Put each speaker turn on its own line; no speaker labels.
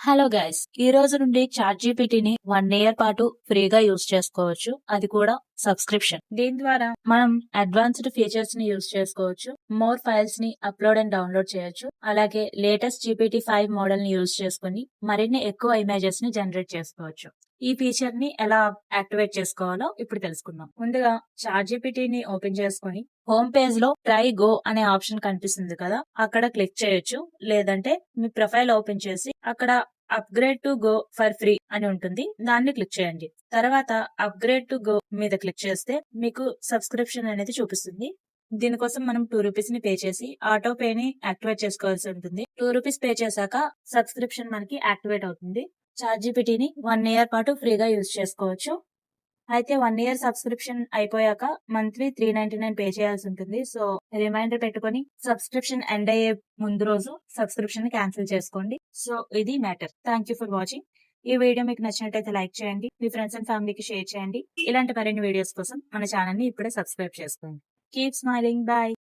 Hello guys, ఈ రోజు నుండి చాట్ జీపీటీని 1 ఇయర్ పాటు ఫ్రీగా యూజ్ చేసుకోవచ్చు. అది కూడా సబ్స్క్రిప్షన్. దీని ద్వారా మనం అడ్వాన్స్డ్ ఫీచర్స్ ని యూజ్ చేసుకోవచ్చు. మోర్ ఫైల్స్ ని అప్లోడ్ అండ్ డౌన్లోడ్ చేయొచ్చు. అలాగే లేటెస్ట్ GPT-5 మోడల్ ని యూజ్ చేసుకుని మరిన్ని ఎక్కువ ఇమేజెస్ ని జనరేట్ చేసుకోవచ్చు. ఈ ఫీచర్ ని ఎలా యాక్టివేట్ చేసుకోవాలో ఇప్పుడు తెలుసుకుందాం. ముందుగా చాట్ జీపీటీని ఓపెన్ చేసుకుని హోమ్ పేజ్ లో ట్రై గో అనే ఆప్షన్ కనిపిస్తుంది కదా, అక్కడ క్లిక్ చేయొచ్చు. లేదంటే మీ ప్రొఫైల్ ఓపెన్ చేసి అక్కడ upgrade to go for free అని ఉంటుంది, దాన్ని క్లిక్ చేయండి. తర్వాత అప్గ్రేడ్ టు గో మీద క్లిక్ చేస్తే మీకు సబ్స్క్రిప్షన్ అనేది చూపిస్తుంది. దీనికోసం మనం ₹2 ని పే చేసి ఆటో పే ని యాక్టివేట్ చేసుకోవాల్సి ఉంటుంది. ₹2 పే చేశాక సబ్స్క్రిప్షన్ మనకి యాక్టివేట్ అవుతుంది. చాట్ జీపీటీని 1 ఇయర్ పాటు ఫ్రీగా యూజ్ చేసుకోవచ్చు. అయితే 1 ఇయర్ సబ్స్క్రిప్షన్ అయిపోయాక మంత్లీ $399 పే చేయాల్సి ఉంటుంది. సో రిమైండర్ పెట్టుకొని సబ్స్క్రిప్షన్ ఎండ్ అయ్యే ముందు రోజు సబ్స్క్రిప్షన్ ని క్యాన్సిల్ చేసుకోండి. సో ఇది matter. Thank you for watching. ఈ వీడియో మీకు నచ్చినట్టయితే లైక్ చేయండి, మీ ఫ్రెండ్స్ అండ్ ఫ్యామిలీకి షేర్ చేయండి. ఇలాంటి మరిన్ని వీడియోస్ కోసం మన ఛానల్ ని ఇప్పుడే సబ్స్క్రైబ్ చేసుకోండి. Keep smiling. బాయ్.